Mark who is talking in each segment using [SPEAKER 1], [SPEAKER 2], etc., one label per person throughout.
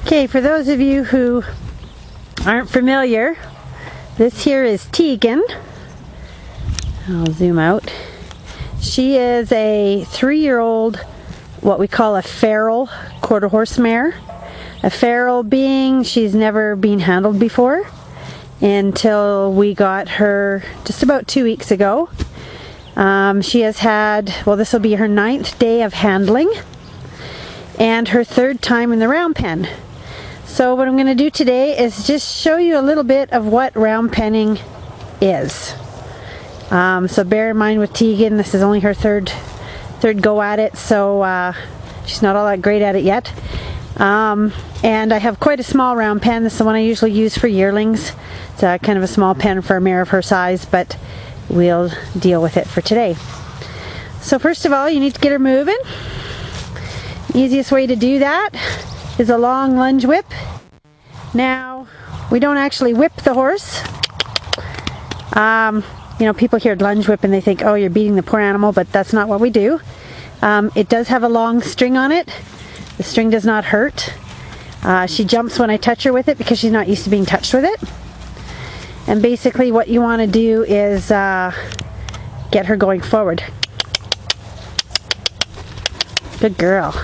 [SPEAKER 1] Okay, for those of you who aren't familiar, this here is Teegan. I'll zoom out. She is a 3-year-old, what we call a feral quarter horse mare. A feral being she's never been handled before until we got her just about 2 weeks ago. She has had, well, this will be her 9th day of handling and her 3rd time in the round pen. So what I'm going to do today is just show you a little bit of what round penning is. So bear in mind with Teegan, this is only her third go at it, so she's not all that great at it yet. And I have quite a small round pen. This is the one I usually use for yearlings. It's kind of a small pen for a mare of her size, but we'll deal with it for today. So first of all, you need to get her moving. Easiest way to do that is a long lunge whip. Now, we don't actually whip the horse. You know, people hear lunge whip and they think, oh, you're beating the poor animal, but that's not what we do. It does have a long string on it. The string does not hurt. She jumps when I touch her with it because she's not used to being touched with it. And basically what you want to do is get her going forward. Good girl.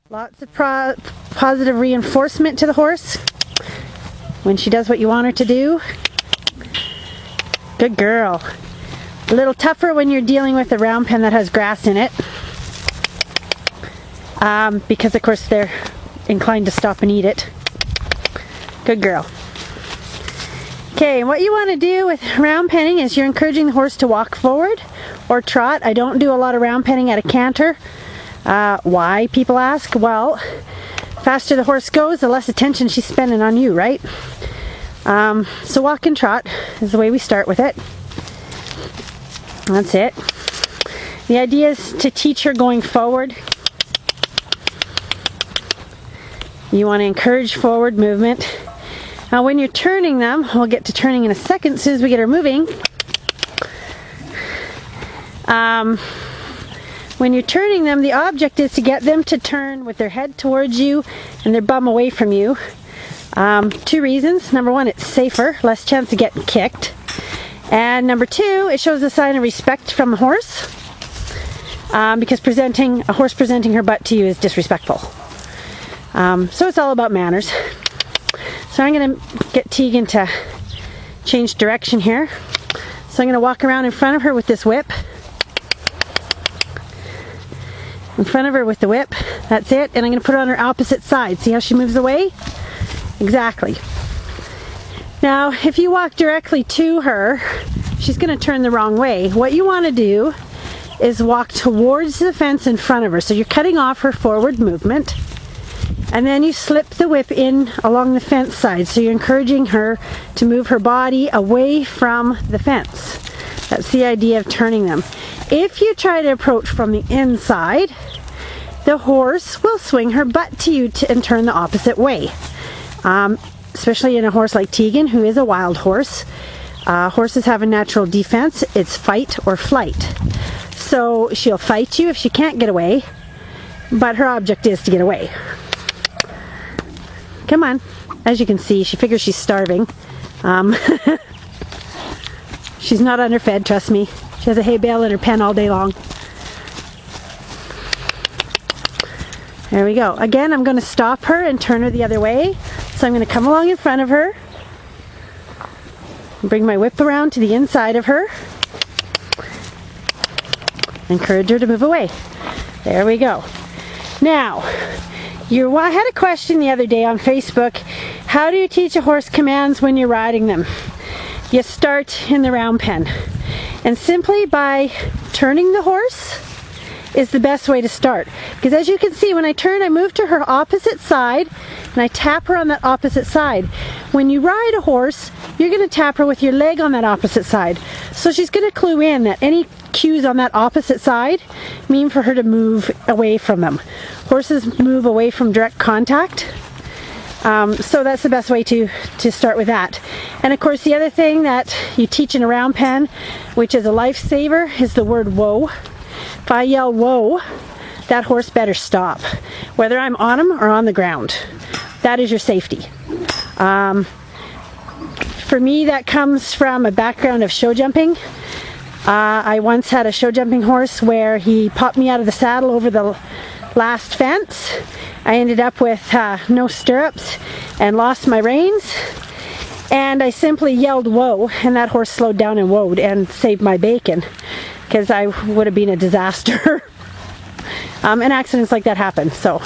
[SPEAKER 1] Lots of positive reinforcement to the horse when she does what you want her to do. Good girl. A little tougher when you're dealing with a round pen that has grass in it, because of course they're inclined to stop and eat it. Good girl. Okay, what you want to do with round penning is you're encouraging the horse to walk forward or trot. I don't do a lot of round penning at a canter. Why, people ask? Well, faster the horse goes, the less attention she's spending on you, right? So walk and trot is the way we start with it. That's it. The idea is to teach her going forward. You want to encourage forward movement. Now when you're turning them, we'll get to turning in a second as soon as we get her moving. When you're turning them, the object is to get them to turn with their head towards you and their bum away from you. 2 reasons. Number 1, it's safer, less chance of getting kicked. And number 2, it shows a sign of respect from the horse, because a horse presenting her butt to you is disrespectful. So it's all about manners. So I'm going to get Teegan to change direction here. So I'm going to walk around in front of her with this whip. In front of her with the whip. That's it. And I'm going to put her on her opposite side. See how she moves away? Exactly. Now, if you walk directly to her, she's going to turn the wrong way. What you want to do is walk towards the fence in front of her. So you're cutting off her forward movement. And then you slip the whip in along the fence side. So you're encouraging her to move her body away from the fence. That's the idea of turning them. If you try to approach from the inside, the horse will swing her butt to you and turn the opposite way. Especially in a horse like Teegan, who is a wild horse. Horses have a natural defense. It's fight or flight. So she'll fight you if she can't get away, but her object is to get away. Come on. As you can see, she figures she's starving. She's not underfed, trust me. She has a hay bale in her pen all day long. There we go. Again, I'm going to stop her and turn her the other way. So I'm going to come along in front of her, bring my whip around to the inside of her, encourage her to move away. There we go. Now, I had a question the other day on Facebook. How do you teach a horse commands when you're riding them? You start in the round pen. And simply by turning the horse is the best way to start. Because as you can see, when I turn, I move to her opposite side and I tap her on that opposite side. When you ride a horse, you're going to tap her with your leg on that opposite side. So she's going to clue in that any cues on that opposite side mean for her to move away from them. Horses move away from direct contact. So that's the best way to start with that. And of course the other thing that you teach in a round pen, which is a lifesaver, is the word whoa. If I yell whoa, that horse better stop, whether I'm on him or on the ground. that is your safety. For me, that comes from a background of show jumping. I once had a show jumping horse where he popped me out of the saddle over the last fence. I ended up with no stirrups and lost my reins. And I simply yelled, "Whoa," and that horse slowed down and whoaed and saved my bacon, because I would have been a disaster. And accidents like that happen, so.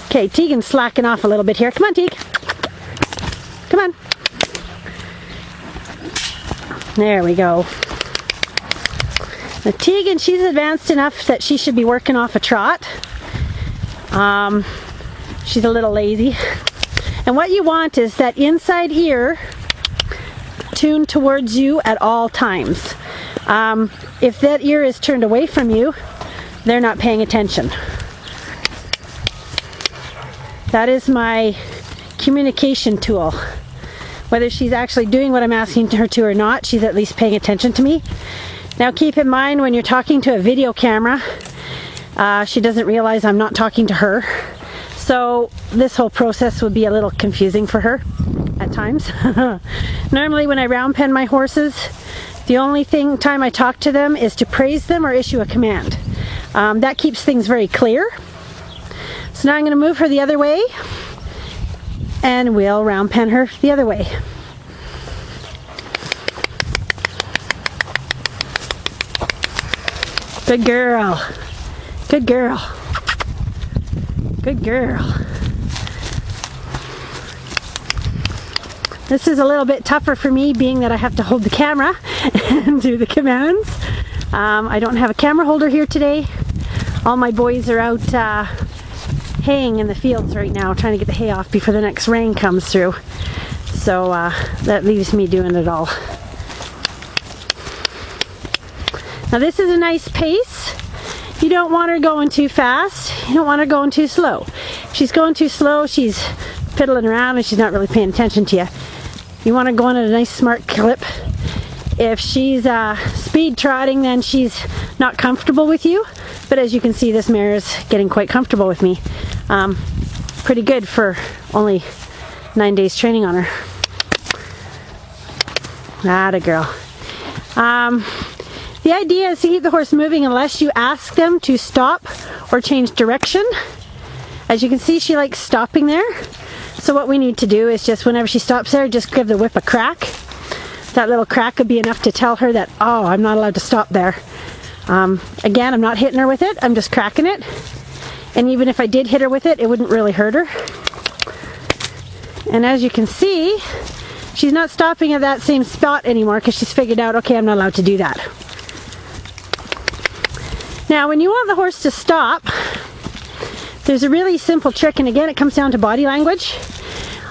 [SPEAKER 1] Okay, Teegan's slacking off a little bit here. Come on, Teeg. Come on. There we go. Now, Teegan, she's advanced enough that she should be working off a trot. She's a little lazy. And what you want is that inside ear tuned towards you at all times. If that ear is turned away from you, they're not paying attention. That is my communication tool. Whether she's actually doing what I'm asking her to or not, she's at least paying attention to me. Now keep in mind, when you're talking to a video camera, she doesn't realize I'm not talking to her. So this whole process would be a little confusing for her at times. Normally when I round pen my horses, the only time I talk to them is to praise them or issue a command. That keeps things very clear. So now I'm going to move her the other way, and we'll round pen her the other way. Good girl. Good girl. Good girl. This is a little bit tougher for me, being that I have to hold the camera and do the commands. I don't have a camera holder here today. All my boys are out haying in the fields right now, trying to get the hay off before the next rain comes through. So that leaves me doing it all. Now this is a nice pace. You don't want her going too fast. You don't want her going too slow. If she's going too slow, she's piddling around and she's not really paying attention to you. You want her going at a nice smart clip. If she's speed trotting, then she's not comfortable with you. But as you can see, this mare is getting quite comfortable with me. Pretty good for only 9 days training on her. Atta girl. The idea is to keep the horse moving unless you ask them to stop or change direction. As you can see, she likes stopping there. So what we need to do is just whenever she stops there, just give the whip a crack. That little crack would be enough to tell her that, oh, I'm not allowed to stop there. Again, I'm not hitting her with it, I'm just cracking it. And even if I did hit her with it, it wouldn't really hurt her. And as you can see, she's not stopping at that same spot anymore because she's figured out, okay, I'm not allowed to do that. Now, when you want the horse to stop, there's a really simple trick, and again, it comes down to body language.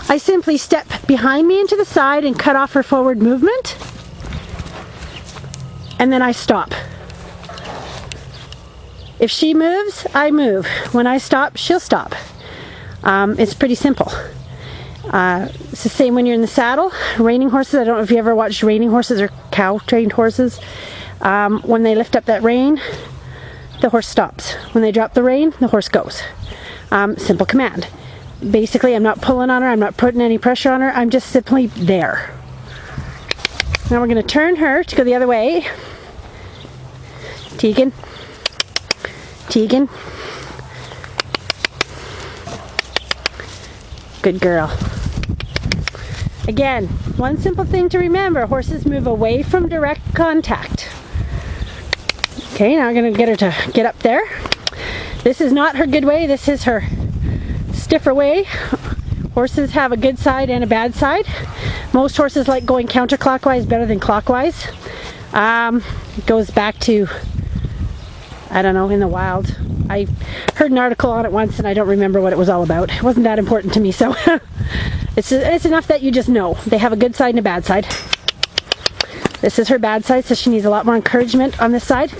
[SPEAKER 1] I simply step behind me into the side and cut off her forward movement, and then I stop. If she moves, I move. When I stop, she'll stop. It's pretty simple. It's the same when you're in the saddle. Reining horses, I don't know if you ever watched reining horses or cow-trained horses. When they lift up that rein, the horse stops. When they drop the rein, the horse goes. Simple command. Basically, I'm not pulling on her, I'm not putting any pressure on her, I'm just simply there. Now we're going to turn her to go the other way. Teegan. Teegan. Good girl. Again, one simple thing to remember, horses move away from direct contact. Okay, now I'm going to get her to get up there. This is not her good way, this is her stiffer way. Horses have a good side and a bad side. Most horses like going counterclockwise better than clockwise. It goes back to, I don't know, in the wild. I heard an article on it once and I don't remember what it was all about. It wasn't that important to me, so it's enough that you just know. They have a good side and a bad side. This is her bad side, so she needs a lot more encouragement on this side.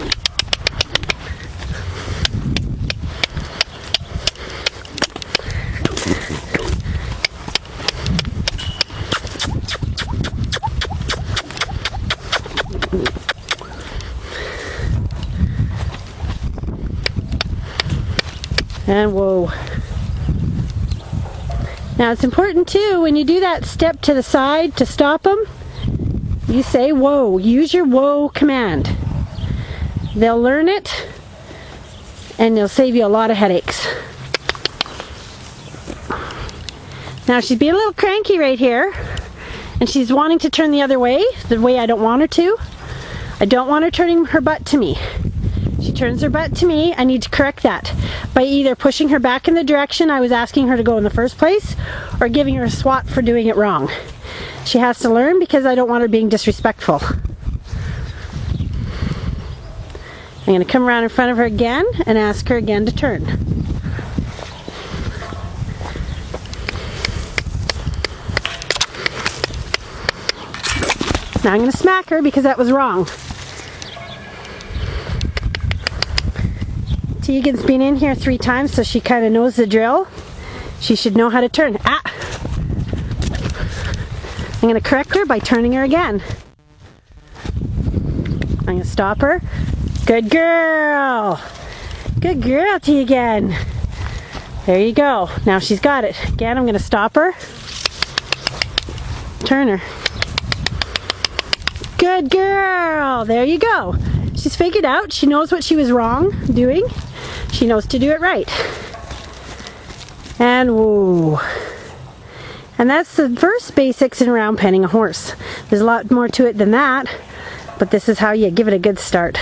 [SPEAKER 1] And whoa. Now it's important too, when you do that step to the side to stop them, you say whoa. Use your whoa command. They'll learn it and it'll save you a lot of headaches. Now she's being a little cranky right here and she's wanting to turn the other way, the way I don't want her to. I don't want her turning her butt to me. She turns her butt to me. I need to correct that by either pushing her back in the direction I was asking her to go in the first place or giving her a swat for doing it wrong. She has to learn because I don't want her being disrespectful. I'm going to come around in front of her again and ask her again to turn. Now I'm going to smack her because that was wrong. Teegan's been in here 3 times, so she kind of knows the drill. She should know how to turn. Ah! I'm going to correct her by turning her again. I'm going to stop her. Good girl! Good girl, Teegan! There you go. Now she's got it. Again, I'm going to stop her. Turn her. Good girl! There you go. She's figured out. She knows what she was wrong doing. She knows to do it right. And whoa. And that's the first basics in round penning a horse. There's a lot more to it than that, but this is how you give it a good start.